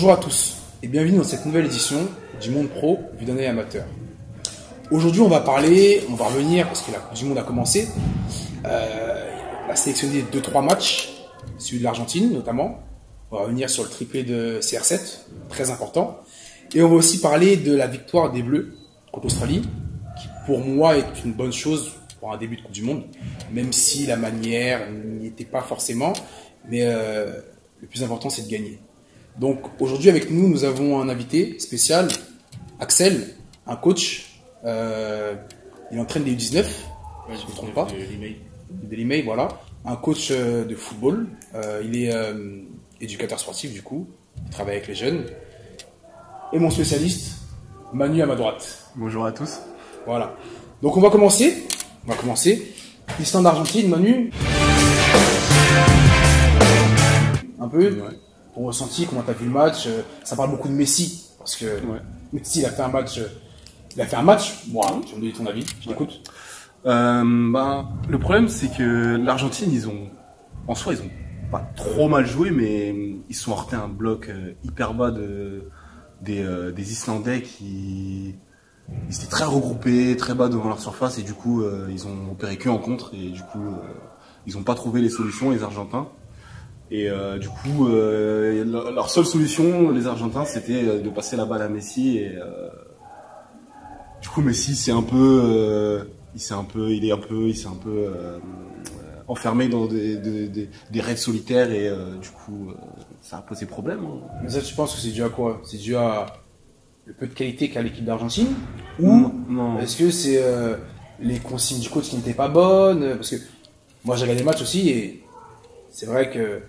Bonjour à tous et bienvenue dans cette nouvelle édition du Monde Pro vu d'un œil amateur. Aujourd'hui on va revenir, parce que la Coupe du Monde a commencé, on a sélectionné 2-3 matchs, celui de l'Argentine notamment. On va revenir sur le triplé de CR7, très important. Et on va aussi parler de la victoire des Bleus contre l'Australie, qui pour moi est une bonne chose pour un début de Coupe du Monde, même si la manière n'y était pas forcément, mais le plus important c'est de gagner. Donc aujourd'hui avec nous, nous avons un invité spécial, Axel, un coach. Il entraîne les U19, ouais, je ne me trompe pas. De l'email, voilà. Un coach de football. Il est éducateur sportif du coup. Il travaille avec les jeunes. Et mon spécialiste, Manu à ma droite. Bonjour à tous. Voilà. Donc on va commencer. L'Islande d'Argentine, Manu. Un peu. Ouais. Ton ressenti, comment tu as vu le match? Ça parle beaucoup de Messi. Parce que Messi, il a fait un match. Moi, tu vas me donner ton avis, je t'écoute. Le problème, c'est que l'Argentine, ils ont pas trop mal joué, mais ils sont heurtés un bloc hyper bas des Islandais ils étaient très regroupés, très bas devant leur surface, et du coup, ils ont opéré que en contre, et du coup, ils ont pas trouvé les solutions, les Argentins. Et du coup, leur seule solution, les Argentins, c'était de passer la balle à Messi, et du coup, Messi, il s'est un peu enfermé dans des rêves solitaires, et du coup, ça a posé problème. Mais ça, tu penses que c'est dû à quoi? C'est dû à le peu de qualité qu'a l'équipe d'Argentine? Ou est-ce que c'est les consignes du coach qui n'étaient pas bonnes? Parce que moi, j'ai regardé le match aussi, et c'est vrai que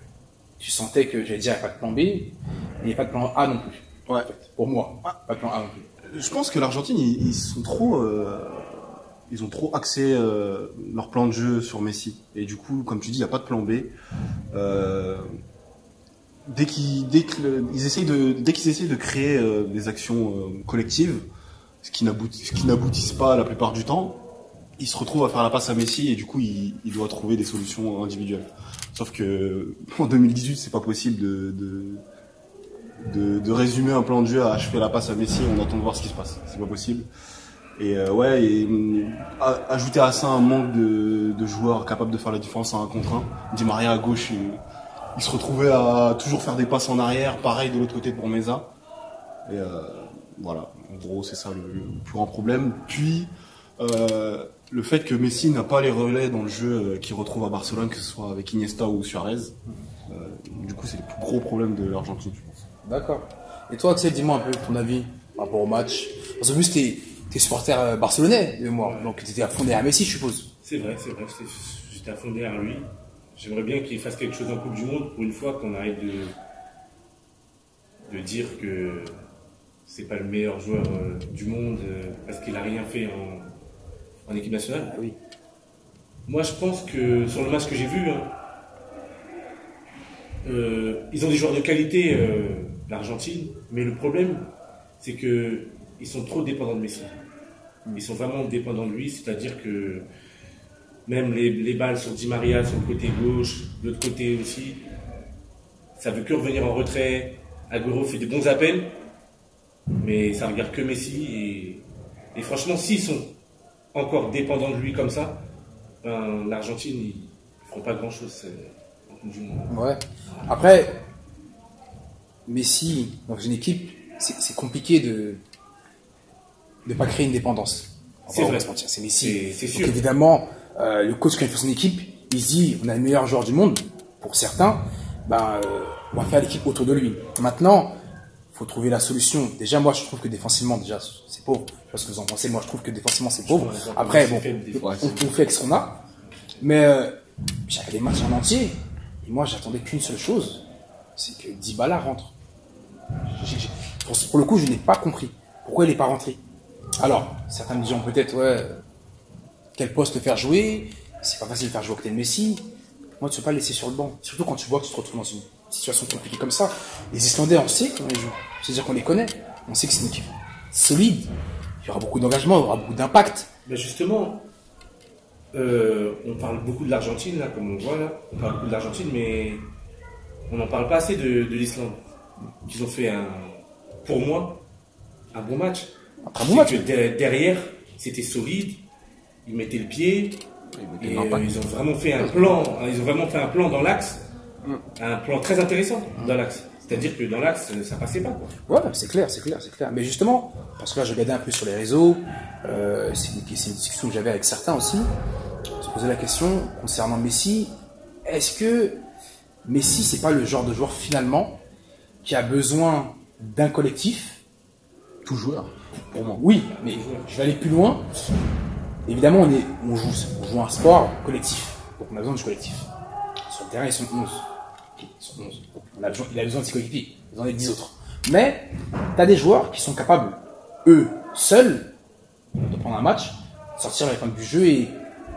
tu sentais que, j'allais dire, il n'y a pas de plan B, mais il n'y a pas de plan A non plus. Ouais. En fait, pour moi, pas de plan A non plus. Je pense que l'Argentine, ils ont trop axé leur plan de jeu sur Messi. Et du coup, comme tu dis, il n'y a pas de plan B. Dès qu'ils essayent de créer des actions collectives, ce qui n'aboutissent pas la plupart du temps, ils se retrouvent à faire la passe à Messi, et du coup, il doit trouver des solutions individuelles. Sauf que en 2018, c'est pas possible de résumer un plan de jeu à je fais la passe à Messi, on attend de voir ce qui se passe. C'est pas possible. Et ajouter à ça un manque de joueurs capables de faire la différence à 1 contre 1. Di Maria à gauche, il se retrouvait à toujours faire des passes en arrière, pareil de l'autre côté pour Meza. Et voilà, en gros c'est ça le plus grand problème. Puis le fait que Messi n'a pas les relais dans le jeu qu'il retrouve à Barcelone, que ce soit avec Iniesta ou Suarez. Du coup c'est le plus gros problème de l'Argentine, je pense. D'accord. Et toi, Axel, dis-moi un peu ton avis par rapport au match. Parce que plus t'es supporter barcelonais de moi, donc t'étais à fond derrière Messi, je suppose. C'est vrai, j'étais à fond derrière lui. J'aimerais bien qu'il fasse quelque chose en Coupe du Monde pour une fois, qu'on arrête de dire que c'est pas le meilleur joueur du monde parce qu'il a rien fait en équipe nationale. Ah oui. Moi, je pense que sur le match que j'ai vu, ils ont des joueurs de qualité, l'Argentine, mais le problème, c'est que ils sont trop dépendants de Messi. Ils sont vraiment dépendants de lui, c'est-à-dire que même les balles sur Di Maria, sur le côté gauche, de l'autre côté aussi, ça veut que revenir en retrait. Agüero fait des bons appels, mais ça regarde que Messi. Et franchement, s'ils sont encore dépendants de lui comme ça, ben, l'Argentine, ils ne feront pas grand-chose en Coupe du Monde. Ouais. Après, Messi, dans une équipe, c'est compliqué de ne pas créer une dépendance. C'est vrai. C'est Messi. C'est sûr. Donc évidemment, le coach qui a fait son équipe, il se dit, on a le meilleur joueur du monde, pour certains, on va faire l'équipe autour de lui. Maintenant, il faut trouver la solution. Déjà, moi, je trouve que défensivement, c'est pauvre. Je sais pas ce que vous en pensez. Moi, je trouve que défensivement, c'est pauvre. Après, bon, on fait avec ce qu'on a. Mais j'ai regardé les matchs en entier. Et moi, j'attendais qu'une seule chose. C'est que Dybala rentre. Pour le coup, je n'ai pas compris. Pourquoi il n'est pas rentré? Alors, certains me diront peut-être, quel poste te faire jouer? C'est pas facile de faire jouer à côté de Messi. Moi, tu ne peux pas le laisser sur le banc. Surtout quand tu vois que tu te retrouves dans une situation compliquée comme ça. Les Islandais, on sait comment ils jouent. C'est-à-dire qu'on les connaît. On sait que c'est une équipe solide. Il y aura beaucoup d'engagement, il y aura beaucoup d'impact. Mais justement, on parle beaucoup de l'Argentine, là, comme on voit là. On parle beaucoup de l'Argentine, mais on n'en parle pas assez de l'Islande. qu'ils ont fait pour moi, un bon match. Un bon match. Que derrière, c'était solide, ils mettaient le pied, et ils ont vraiment fait un plan. Ils ont vraiment fait un plan dans l'axe, un plan très intéressant dans l'axe. C'est-à-dire que dans l'axe, ça passait pas, quoi. Ouais, c'est clair. Mais justement, parce que là, je regardais un peu sur les réseaux, c'est une discussion que j'avais avec certains aussi. Je me posais la question concernant Messi. Est-ce que Messi, c'est pas le genre de joueur finalement qui a besoin d'un collectif? Tout joueur, pour moi. Oui, mais je vais aller plus loin. Évidemment, on joue un sport collectif. Donc on a besoin du collectif. Sur le terrain, ils sont 11. Il a besoin de ses coéquipiers. Ils en ont 10 autres. Mais tu as des joueurs qui sont capables, eux, seuls, de prendre un match, sortir les points du jeu, et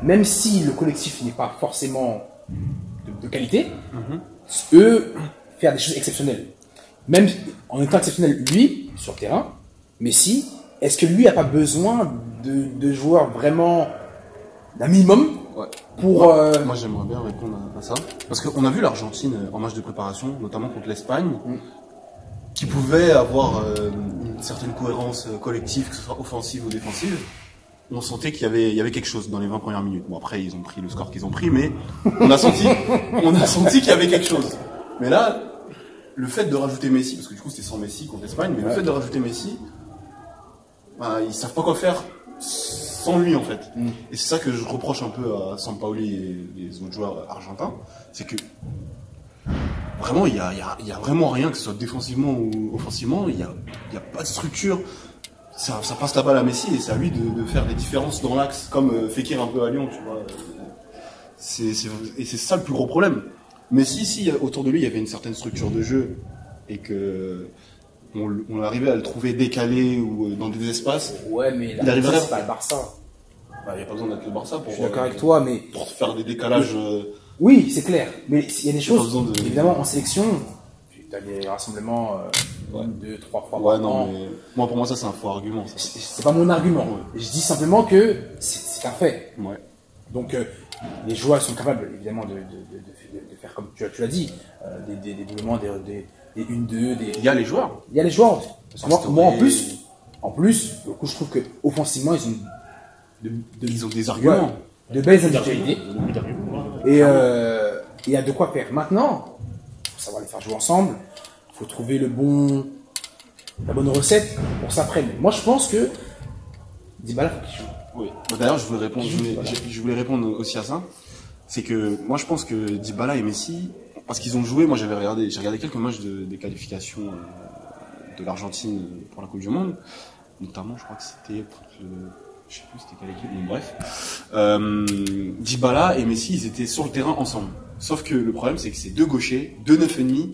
même si le collectif n'est pas forcément de qualité, eux, faire des choses exceptionnelles. Même en étant exceptionnel, lui, sur le terrain, Messi, est-ce que lui n'a pas besoin de joueurs vraiment d'un minimum pour... Moi, j'aimerais bien répondre à ça. Parce qu'on a vu l'Argentine en match de préparation, notamment contre l'Espagne, qui pouvait avoir une certaine cohérence collective, que ce soit offensive ou défensive. On sentait qu'il y avait quelque chose dans les 20 premières minutes. Bon, après, ils ont pris le score qu'ils ont pris, mais on a senti qu'il y avait quelque chose. Mais là, le fait de rajouter Messi, parce que du coup, c'était sans Messi contre l'Espagne, mais le fait de rajouter Messi, ils savent pas quoi faire sans lui, en fait. Et c'est ça que je reproche un peu à Sampaoli et les autres joueurs argentins, c'est que vraiment, il y a vraiment rien, que ce soit défensivement ou offensivement, il y a pas de structure. Ça passe la balle à Messi et c'est à lui de faire des différences dans l'axe, comme Fekir un peu à Lyon, tu vois. Et c'est ça le plus gros problème. Messi, si autour de lui il y avait une certaine structure de jeu et que on arrivait à le trouver décalé ou dans des espaces, ouais, mais il arriverait. C'est pas le Barça. Il n'y a pas besoin d'être le Barça pour. Je suis d'accord avec toi, mais pour faire des décalages. Oui, c'est clair. Mais il y a des choses. De... Évidemment, en sélection, tu as des rassemblements 2-3 fois par an. Mais moi, pour moi, ça, c'est un faux argument. C'est pas mon argument. Ouais. Je dis simplement que c'est un fait. Ouais. Donc, les joueurs sont capables, évidemment, de faire comme tu l'as dit, des doublements, des 1-2. Il y a les joueurs. Il y a les joueurs. Parce que moi, en plus, du coup, je trouve que offensivement, ils ont des arguments. De belles individualités. Et il y a de quoi faire. Maintenant, il faut savoir les faire jouer ensemble. Il faut trouver la bonne recette pour s'après. Moi, je pense que Dybala, faut qu'il joue. Oui. D'ailleurs, je voulais répondre aussi à ça. C'est que moi, je pense que Dybala et Messi, parce qu'ils ont joué, moi, j'ai regardé quelques matchs des qualifications de l'Argentine pour la Coupe du Monde. Notamment, je crois que c'était je sais plus c'était quelle équipe, mais bref. Dybala et Messi, ils étaient sur le terrain ensemble. Sauf que le problème, c'est que c'est deux gauchers, 2 9,5,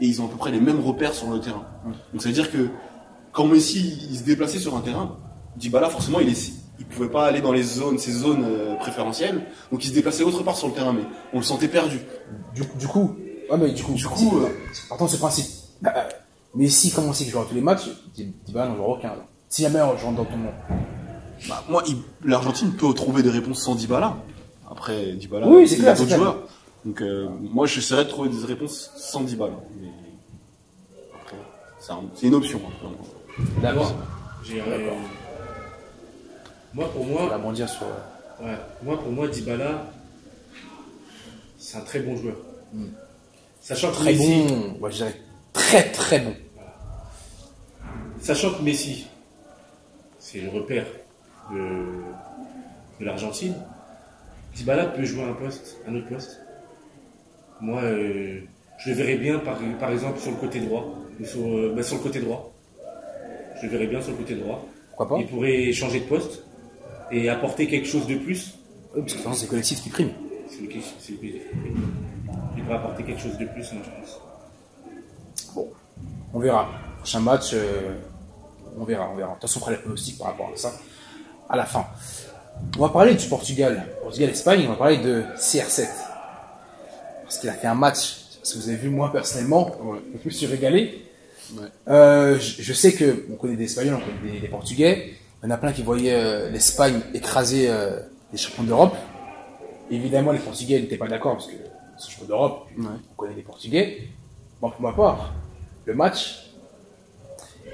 et ils ont à peu près les mêmes repères sur le terrain. Donc ça veut dire que quand Messi il se déplaçait sur un terrain, Dybala forcément il pouvait pas aller dans ces zones préférentielles, donc il se déplaçait autre part sur le terrain, mais on le sentait perdu. Du coup, partant de ce principe, Messi commençait à jouer à tous les matchs, Dybala n'en jouera aucun. Si jamais on joue dans tout le monde. Moi, l'Argentine peut trouver des réponses sans Dybala. Après, Dybala, oui, c'est clair, d'autres joueurs. Donc, moi, j'essaierais de trouver des réponses sans Dybala. Mais après, c'est une option. D'accord. Moi, pour moi, pour moi, Dybala, c'est un très bon joueur. Sachant que très Messi, bon, moi je dirais très très bon. Sachant que Messi, c'est le repère de l'Argentine, Dybala peut jouer un autre poste. Moi, je le verrais bien, par exemple, sur le côté droit. Sur le côté droit. Je le verrais bien sur le côté droit. Pourquoi pas? Il pourrait changer de poste et apporter quelque chose de plus. Oui, parce que c'est le collectif qui prime. C'est le collectif qui prime. Il pourrait apporter quelque chose de plus, moi, je pense. Bon, on verra. Prochain match, on verra. De toute façon, on fera les pronostics par rapport à ça à la fin. On va parler du Portugal-Espagne, on va parler de CR7. Parce qu'il a fait un match, si vous avez vu moi personnellement, je me suis régalé. Ouais. Je sais qu'on connaît des Espagnols, on connaît des Portugais. Il y en a plein qui voyaient l'Espagne écraser les champions d'Europe. Évidemment, les Portugais n'étaient pas d'accord parce que c'est champion d'Europe, on connaît les Portugais. Bon, pour ma part, le match,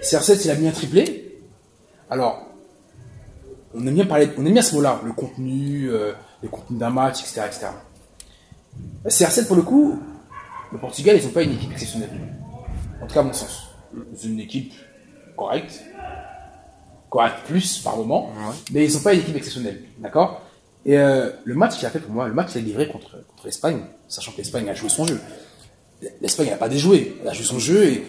CR7, il a mis un triplé. Alors, on aime bien ce mot-là, le contenu d'un match, etc., etc. CR7, pour le coup, le Portugal, ils n'ont pas une équipe exceptionnelle. En tout cas, à mon sens. C'est une équipe correcte plus par moment, mais ils n'ont pas une équipe exceptionnelle, d'accord? Et le match qu'il a fait pour moi, le match qu'il a livré contre l'Espagne, sachant que l'Espagne a joué son jeu. L'Espagne n'a pas déjoué, elle a joué son jeu et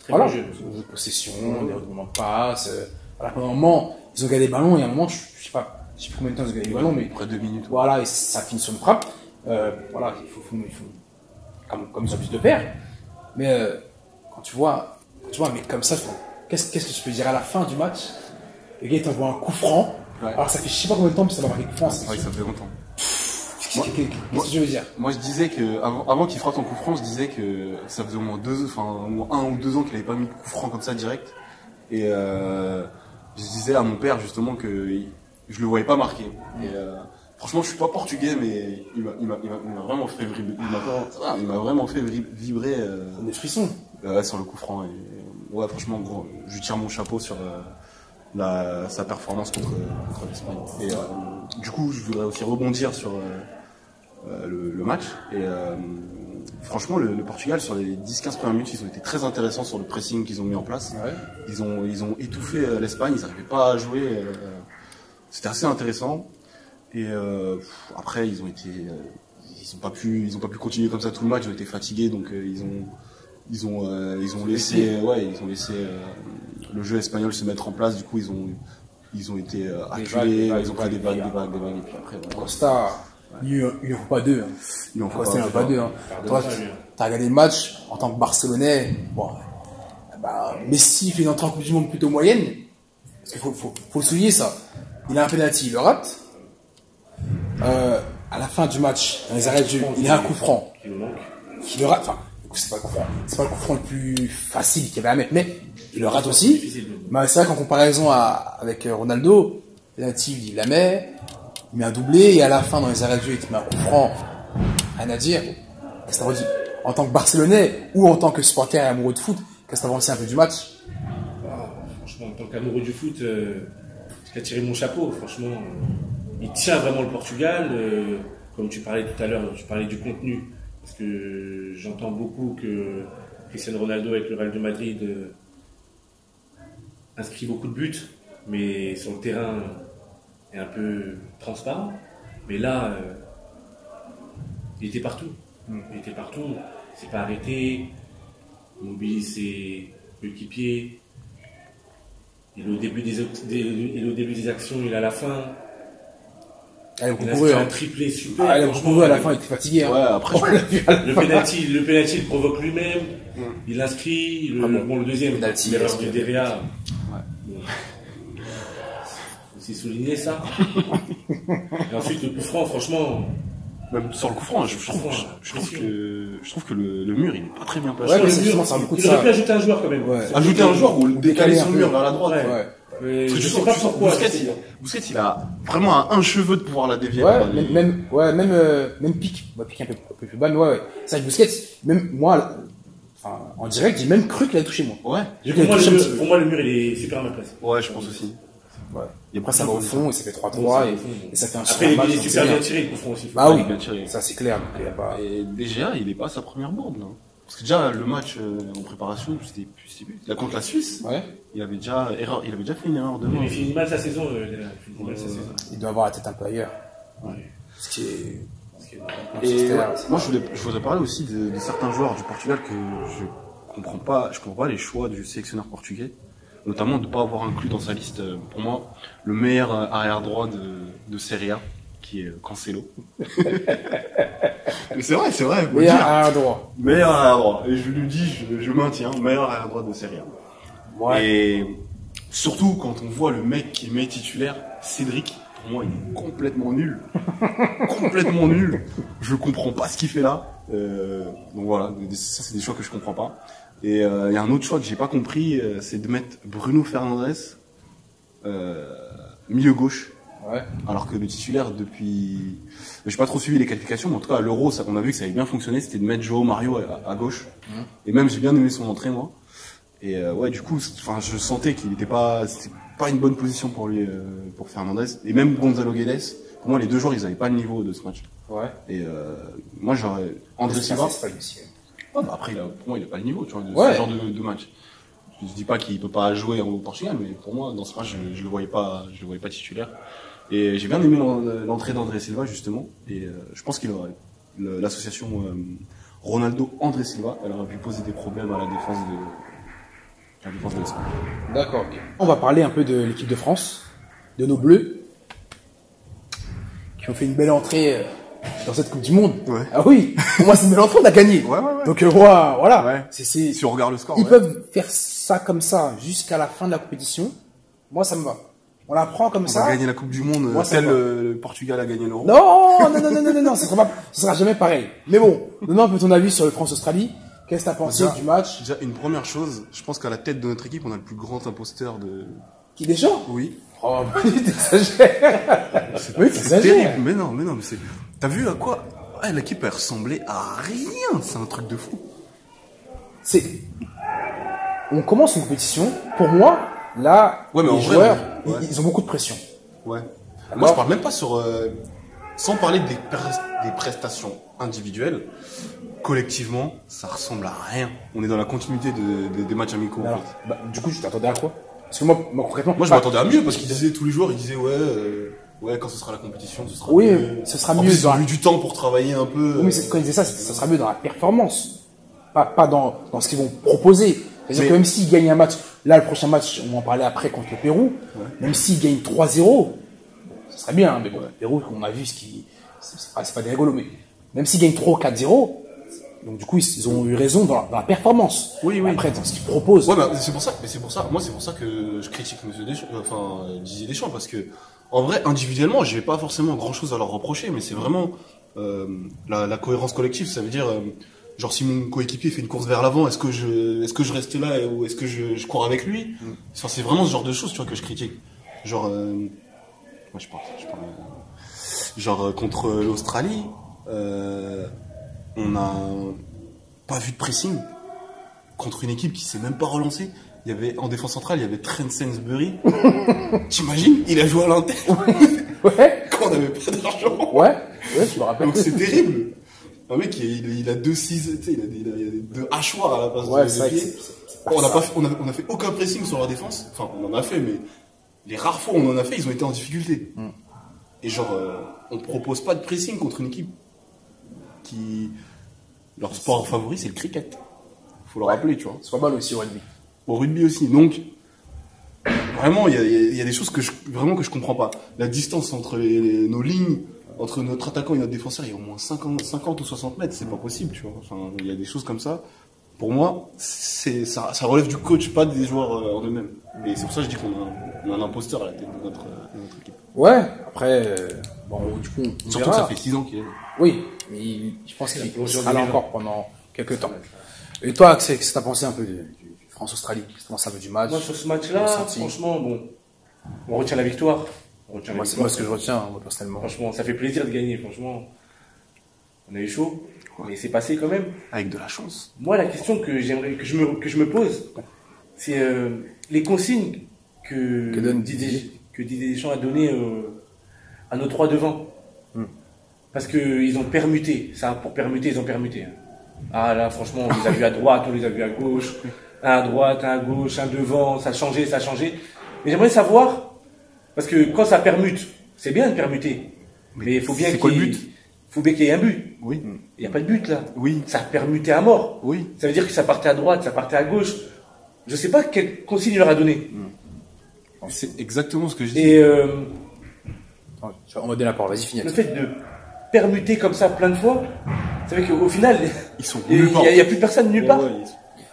voilà, jeu de possession, des regroupements de passes. Voilà, pendant un moment, ils ont gagné des ballons et à un moment, je sais plus combien de temps ils ont gagné des ballons, mais après 2 minutes. Voilà, et ça finit sur une frappe. Voilà, il faut comme ils ont envie de faire. Mais quand tu vois un mec comme ça, qu'est-ce que tu peux dire à la fin du match? Le gars, il t'envoie un coup franc. Ouais. Alors ça fait je sais pas combien de temps que ça va marquer coup franc. Oui, ça fait longtemps. Qu'est-ce que je veux dire? Moi, je disais que avant qu'il frappe son coup franc, je disais que ça faisait au moins 1 ou 2 ans qu'il avait pas mis de coup franc comme ça direct. Et je disais à mon père justement que je le voyais pas marquer. Et franchement, je suis pas portugais, mais il m'a vraiment fait vibrer. Il m'a vraiment fait vibrer. Des frissons. Sur le coup franc. Et, ouais, franchement, gros, je lui tire mon chapeau sur sa performance contre l'Espagne. Et du coup, je voudrais aussi rebondir sur le match. Et franchement, le Portugal, sur les 10-15 premières minutes, ils ont été très intéressants sur le pressing qu'ils ont mis en place. Ouais. Ils ont étouffé l'Espagne, ils n'arrivaient pas à jouer. C'était assez intéressant. Et après, ils ont pas pu continuer comme ça tout le match. Ils ont été fatigués, donc ils ont laissé le jeu espagnol se mettre en place. Du coup, ils ont été acculés, ils ont pris des vagues. Et puis après, voilà. Costa, il n'en faut pas deux. Il n'en faut pas deux. Toi, t'as regardé le match en tant que Barcelonais. Bon, Messi fait une entrée en Coupe du Monde plutôt moyenne. Parce qu'il faut souligner ça. Il a un penalty, il le rate. À la fin du match, dans les arrêts de jeu, il a un coup franc. Qui le rate. Enfin, c'est pas le coup franc le plus facile qu'il y avait à mettre, mais il le rate aussi. Mais c'est vrai qu'en comparaison avec Ronaldo, penalty, il la met, il met un doublé, et à la fin, dans les arrêts de jeu, il te met un coup franc. Rien à dire. Qu'est-ce que t'as redit? En tant que Barcelonais, ou en tant que supporter et amoureux de foot, qu'est-ce que t'as pensé un peu du match? Franchement, en tant qu'amoureux du foot, j'ai tiré mon chapeau. Franchement, il tient vraiment le Portugal. Comme tu parlais tout à l'heure, tu parlais du contenu. Parce que j'entends beaucoup que Cristiano Ronaldo avec le Real de Madrid inscrit beaucoup de buts, mais sur le terrain est un peu transparent. Mais là, il était partout. Il était partout. Il ne s'est pas arrêté. Il mobilise ses coéquipiers. Il est au début des actions, il est à la fin. Il a couru, un triplé super. Il a couru à la fin, il était fatigué. Ouais, après, le penalty, il provoque lui-même. Il inscrit. Le deuxième, l'erreur de Derrea. Bon. C'est souligné ça. Et ensuite, le coup franc, franchement. Même sur le coup franc, je trouve que le mur, il est pas très bien placé. Ouais, le mur, il aurait pu ajouter un joueur quand même. Ouais. Ajouter un joueur ou décaler son mur vers la droite. Ouais. Je sais pas pourquoi. Bousquet, il a vraiment un cheveu de pouvoir la dévier. Ouais, même pique. Pique un peu plus bas, mais ouais. C'est vrai que Bousquet, même moi, en direct, j'ai même cru qu'il allait toucher moi. Ouais. Pour moi, le mur, il est super mal placé. Ouais, je pense aussi. Ouais. Et après, ça va au fond, et ça fait 3-3, et ça fait un super match. Après, il est super bien tiré, le coup franc aussi. Bah oui, bien tiré. Ça c'est clair. Donc, y a pas... Et DGA, il est pas à sa première bourde, là. Parce que déjà, le match en préparation, c'était là contre la Suisse. Ouais. Il avait déjà fait une erreur de main. Il finit mal sa saison, il doit avoir la tête un peu ailleurs. Ouais. Ce qui est... Et moi, je voudrais parler aussi de certains joueurs du Portugal que je comprends pas les choix du sélectionneur portugais. Notamment de ne pas avoir inclus dans sa liste, pour moi, le meilleur arrière droit de Serie A, qui est Cancelo. C'est vrai. Meilleur arrière droit. Meilleur arrière droit. Et je lui dis, je maintiens, meilleur arrière droit de Serie A. Ouais. Et surtout quand on voit le mec qui met titulaire, Cédric, pour moi, il est complètement nul. Complètement nul. Je comprends pas ce qu'il fait là. Donc voilà, ça c'est des choix que je comprends pas. Et il y a un autre choix que j'ai pas compris, c'est de mettre Bruno Fernandes milieu gauche. Ouais. Alors que le titulaire depuis, j'ai pas trop suivi les qualifications, mais en tout cas à l'Euro, on a vu que ça avait bien fonctionné, c'était de mettre João Mario à gauche. Et même j'ai bien aimé son entrée moi. Et ouais, du coup, enfin, je sentais qu'il était pas, c'était pas une bonne position pour lui, pour Fernandez. Et même Gonzalo Guedes, pour moi, les deux joueurs, ils avaient pas le niveau de ce match. Ouais. Et moi, j'aurais André Silva. C'est pas le aussi. Ouais, bah après, pour moi, il a pas le niveau, tu vois, de Ouais. ce genre de match. Je dis pas qu'il peut pas jouer au Portugal, mais pour moi, dans ce match, je le voyais pas titulaire. Et j'ai bien aimé l'entrée d'André Silva, justement. Et je pense qu'il aurait, l'association Ronaldo-André Silva, elle aurait pu poser des problèmes à la défense de l'Espagne. D'accord, ok. On va parler un peu de l'équipe de France, de nos Bleus, qui ont fait une belle entrée dans cette Coupe du Monde. Ouais. Ah oui, pour moi c'est une belle entrée, on a gagné. Ouais. Donc voilà, Ouais. c'est Si on regarde le score, ils ouais. peuvent faire ça comme ça jusqu'à la fin de la compétition. Moi ça me va. On la prend comme On ça. va gagner la Coupe du Monde, Moi, ça tel va. le Portugal a gagné l'Euro. Non, ce sera jamais pareil. Mais bon, donne un peu ton avis sur le France-Australie. Qu'est-ce que t'as pensé Déjà- du match? Déjà, une première chose, je pense qu'à la tête de notre équipe, on a le plus grand imposteur de... Qui Deschamps? Oui. Oh, t'exagères. Oui, C'est t'exagères. terrible, mais non, mais c'est... T'as vu à quoi? Ouais, l'équipe, elle ressemblait à rien, c'est un truc de fou. C'est, on commence une compétition. Pour moi, là, Ouais, mais en les vrai, joueurs, ouais. ils ont beaucoup de pression. Ouais. Moi, je parle même pas sur... sans parler des prestations individuelles, collectivement, ça ressemble à rien. On est dans la continuité des matchs amicaux, en Alors, fait. bah, du coup, tu t'attendais à quoi? Parce que moi concrètement. Moi, je bah, m'attendais à mieux, parce qu'ils disaient, tous les joueurs, ils disaient, ouais, quand ce sera la compétition, ce sera Oui, mieux. ce sera En mieux plus, ils dans ont la- eu du temps pour travailler un peu. Oui, mais quand ils disaient ça, ça sera mieux dans la performance. Pas dans ce qu'ils vont proposer. C'est-à-dire Mais- que même s'ils gagnent un match, là, le prochain match, on va en parler après contre le Pérou, même s'ils gagnent 3-0, ça serait bien, hein, mais bon, le Pérou, on a vu c'est pas des rigolos, mais même s'ils gagnent 3 ou 4-0, donc du coup, ils ont eu raison dans la performance. Oui, oui. Après, dans ce qu'ils proposent. Ouais, bah, c'est pour ça que je critique Monsieur Deschamps, Didier Deschamps, parce que, en vrai, individuellement, j'ai pas forcément grand chose à leur reprocher, mais c'est vraiment, la cohérence collective, ça veut dire, genre, si mon coéquipier fait une course vers l'avant, est-ce que je reste là, ou est-ce que je cours avec lui? Enfin, c'est vraiment ce genre de choses, tu vois, que je critique. Genre, moi, je parle, genre, contre l'Australie, on a pas vu de pressing contre une équipe qui s'est même pas relancée. Il y avait, en défense centrale, il y avait Trent Sainsbury. T'imagines? Il a joué à l'Inter. Ouais, Quand on n'avait pas d'argent. ouais, je me rappelle. Donc c'est terrible. Un mec, il a deux cises, tu sais, il a deux hachoirs à la place Ouais, de c'est vrai que pied. c'est pas On n'a ça. pas fait, on a fait aucun pressing sur la défense. Enfin, on en a fait, mais les rares fois où on en a fait, ils ont été en difficulté. Et genre, on propose pas de pressing contre une équipe qui, leur sport favori, c'est le cricket. Faut le rappeler, tu vois. C'est pas mal aussi au rugby. Au rugby aussi. Donc, vraiment, il y a des choses que je comprends pas. La distance entre nos lignes, entre notre attaquant et notre défenseur, il y a au moins 50 ou 60 mètres. C'est pas possible, tu vois. Enfin, il y a des choses comme ça. Pour moi, ça relève du coach, pas des joueurs en eux-mêmes. Et c'est pour ça que je dis qu'on a un imposteur à la tête de notre équipe. Ouais, après, bon, du coup, on Surtout que verra. ça fait 6 ans qu'il est là. Oui, mais je pense qu'il plongé en sera là 2020. encore pendant quelques temps. Et toi, qu'est-ce que t'as pensé un peu du France-Australie? Qu'est-ce que t'as pensé un peu du match? Moi, sur ce match-là, Ressenti. franchement, bon, on retient la victoire. Moi, c'est moi ce que je retiens, moi, personnellement. Franchement, ça fait plaisir de gagner, franchement. On a eu chaud, mais c'est passé quand même. Avec de la chance. Moi, la question que je me pose, c'est les consignes Que donne que Didier Deschamps a données à nos trois devants. Parce qu'ils ont permuté. Ça, pour permuter, ils ont permuté. Ah là, franchement, on les a vus à droite, on les a vus à gauche. Un à droite, un à gauche, un devant, ça a changé, ça a changé. Mais j'aimerais savoir, parce que quand ça permute, c'est bien de permuter. Mais il faut bien c'est quoi le qu'il but faut bien qu'il y ait un but. Oui. Il n'y a pas de but là. Oui. Ça a permuté à mort. Oui. Ça veut dire que ça partait à droite, ça partait à gauche. Je sais pas quelle consigne il leur a donné. C'est exactement ce que je dis. Et Attends, on va donner la parole, vas-y, finis. le fait de permuter comme ça plein de fois, ça veut qu'au final, Ils sont il nulle part. n'y a plus personne nulle part. Ouais,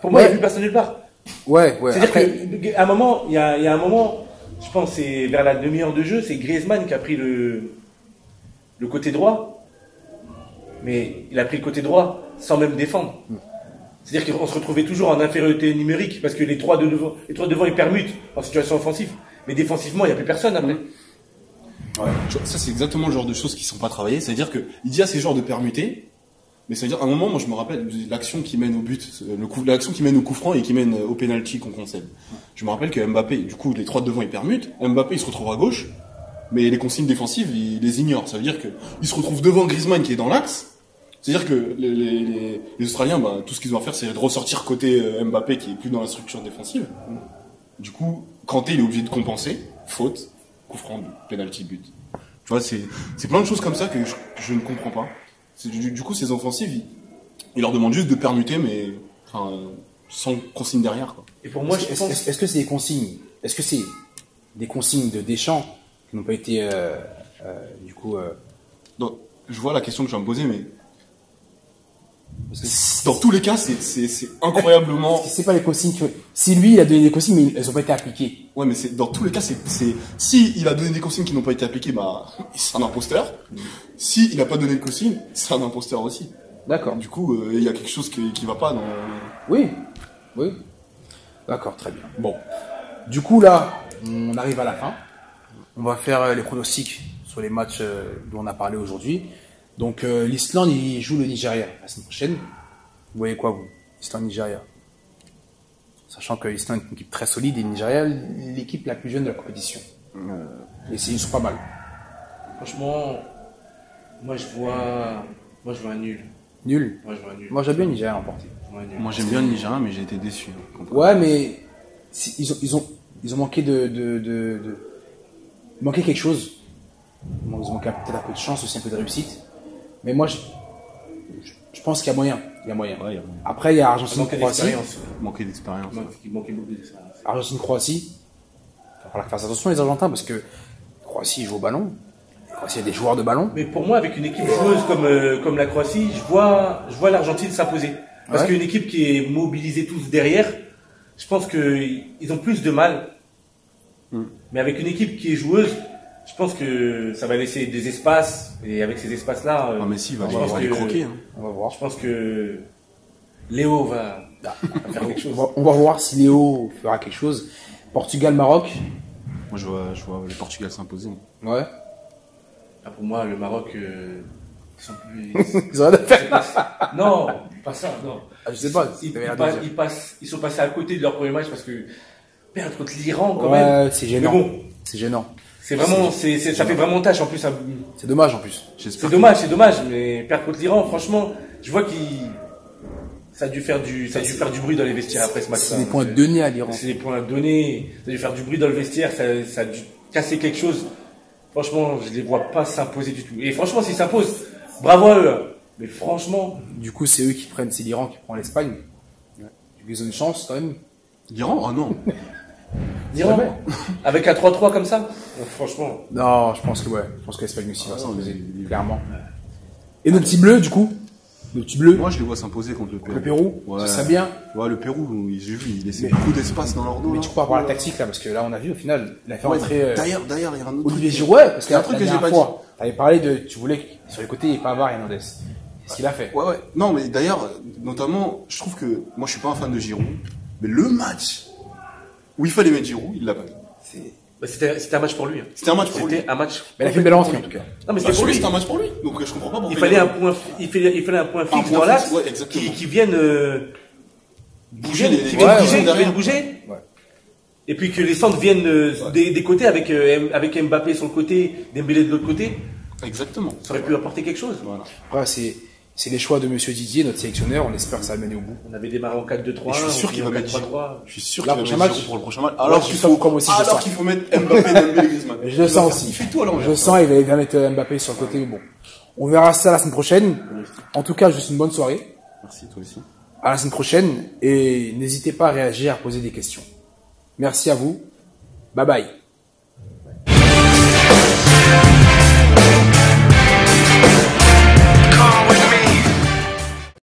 Pour moi, il n'y a Ouais. plus personne nulle part. Ouais. C'est-à-dire Après, qu'à un moment, il y a un moment, je pense, c'est vers la demi-heure de jeu, c'est Griezmann qui a pris le côté droit. Mais il a pris le côté droit sans même défendre. C'est-à-dire qu'on se retrouvait toujours en infériorité numérique parce que les trois devant ils permutent en situation offensive. Mais défensivement, il n'y a plus personne après. Ouais. Ça, c'est exactement le genre de choses qui sont pas travaillées. C'est-à-dire que il dit à ces joueurs de permuter, Mais ça veut dire, à un moment, moi, je me rappelle l'action qui mène au but, l'action qui mène au coup franc et qui mène au penalty qu'on concède. Je me rappelle que Mbappé, du coup, les trois de devant, ils permutent. Mbappé, il se retrouve à gauche, mais les consignes défensives, il les ignore. Ça veut dire que il se retrouve devant Griezmann qui est dans l'axe. C'est-à-dire que les Australiens, bah, tout ce qu'ils ont à faire, c'est de ressortir côté Mbappé qui est plus dans la structure défensive. Du coup, Kanté, il est obligé de compenser. Faute, coup franc, penalty, but. Tu vois, c'est plein de choses comme ça que je ne comprends pas. Du coup, ces offensives, ils leur demandent juste de permuter, mais enfin, sans consigne derrière, quoi. Et pour moi, est-ce que c'est des consignes? Est-ce que c'est des consignes de Deschamps qui n'ont pas été du coup Donc, je vois la question que je vais me poser, mais parce que dans tous les cas, c'est incroyablement. c'est pas les consignes que... Si lui, il a donné des consignes, mais elles ont pas été appliquées. Ouais, mais dans tous les cas, si il a donné des consignes qui n'ont pas été appliquées, bah, c'est un imposteur. Si il a pas donné de consignes, c'est un imposteur aussi. D'accord. Du coup, il y a quelque chose qui va pas dans. Oui. Oui. D'accord, très bien. Bon. Du coup, là, on arrive à la fin. On va faire les pronostics sur les matchs dont on a parlé aujourd'hui. Donc, l'Islande, il joue le Nigeria la semaine prochaine. Vous voyez quoi, vous? Islande-Nigeria. Sachant que l'Islande est une équipe très solide et le Nigeria, l'équipe la plus jeune de la compétition. Et ils sont pas mal. Franchement, moi je vois un nul. Nul. Moi je vois un nul. Moi, j'aime bien le Nigeria remporter. Je vois un nul. Moi, j'aime bien le Nigeria, mais j'ai été déçu. Ouais, mais ils ont manqué de manqué quelque chose. Ils ont manqué peut-être un peu de chance aussi, un peu de réussite. Mais moi, je pense qu'il y a moyen. Il y a moyen. Ouais, Après, il y a Il Argentine-Croatie. manqué d'expérience. Il manquait beaucoup d'expérience. Argentine-Croatie. Il va falloir faire attention les Argentins parce que Croatie joue au ballon. Croatie, il y a des joueurs de ballon. Mais pour moi, avec une équipe joueuse comme la Croatie, je vois l'Argentine s'imposer. Parce Ouais. qu'une équipe qui est mobilisée tous derrière, je pense qu'ils ont plus de mal. Mais avec une équipe qui est joueuse, je pense que ça va laisser des espaces. Et avec ces espaces-là, Ah, mais si, il va je pense les que- croquer. Hein. On va voir. je pense que Léo va faire quelque chose. On va voir si Léo fera quelque chose. Portugal-Maroc. Moi, je vois le Portugal s'imposer. Ouais. Ah, pour moi, le Maroc, ils sont plus... Ils ont rien à faire. Non, pas ça, non. Ah, je sais pas. Ils sont passés à côté de leur premier match parce que perdre contre l'Iran quand même. Ouais, c'est Mais gênant. bon, C'est gênant. c'est vraiment, ça fait vraiment tâche en plus. C'est dommage en plus. J'espère. C'est dommage, mais perdre contre l'Iran, franchement, je vois ça a dû faire du bruit dans les vestiaires après ce match. C'est des points donnés à l'Iran. C'est des points donnés. Ça a dû faire du bruit dans le vestiaire. Ça a dû casser quelque chose. Franchement, je les vois pas s'imposer du tout. Et franchement, s'ils s'imposent, bravo à eux. Hein. Mais franchement, Du coup, c'est eux qui prennent, c'est l'Iran qui prend l'Espagne. Du coup, ils ont une chance quand même. L'Iran? Ah non. l'Iran, avec un 3-3 comme ça, franchement. Non, je pense que l'Espagne aussi va s'imposer, clairement. Et nos petits bleus, du coup? Nos petits bleus? Moi, je les vois s'imposer contre le Pérou. Le Pérou? Ouais. Ça serait bien. Ouais, le Pérou, j'ai vu, il laissait beaucoup d'espace dans leur dos. Mais là. tu peux pas avoir la tactique là, parce que là, on a vu au final, il a fait Ouais, entrer D'ailleurs, il y a un autre Olivier truc. Giroud, ouais, parce Il y a un que truc la que j'ai dernière pas fois, t'avais parlé tu voulais que sur les côtés, il n'y ait pas Var et Hernandez. C'est ce qu'il a fait. Ouais. Non, mais d'ailleurs, notamment, je trouve que, moi, je suis pas un fan de Giroud, mais le match où il fallait mettre Giroud, il l'a pas fait. C'était un match pour lui. Hein. C'était un match pour lui. C'était un match. Mais il a fait une belle entrée en tout cas. Non, mais Bah, c'était pour lui. c'était un match pour lui. Donc, je comprends pas pourquoi. Il fallait un point, il fallait un point fixe point dans l'axe fixe, ouais, exactement. qui vienne Bouger les- qui ouais, vienne ouais, bouger, qui derrière. vienne bouger. Ouais. Et puis que les centres viennent des côtés avec Mbappé sur le côté, Dembélé de l'autre côté, Exactement. ça aurait pu apporter quelque chose. Voilà. Après, c'est les choix de Monsieur Didier, notre sélectionneur. On espère que ça va mener au bout. On avait démarré en 4-2-3. Et je suis sûr qu'il va mettre 3-3. Je suis sûr Là, qu'il va prochain mettre match. Giroud pour le prochain match. Ouais, Alors je qu'il suis faut, comme aussi, je alors sens. qu'il faut mettre Mbappé, Dembélé, Griezmann. Je le sens aussi. Il fait tout à l'envers. Je sens, il va mettre Mbappé sur le côté, mais bon. On verra ça la semaine prochaine. En tout cas, juste une bonne soirée. Merci, toi aussi. À la semaine prochaine. Et n'hésitez pas à réagir, à poser des questions. Merci à vous. Bye bye.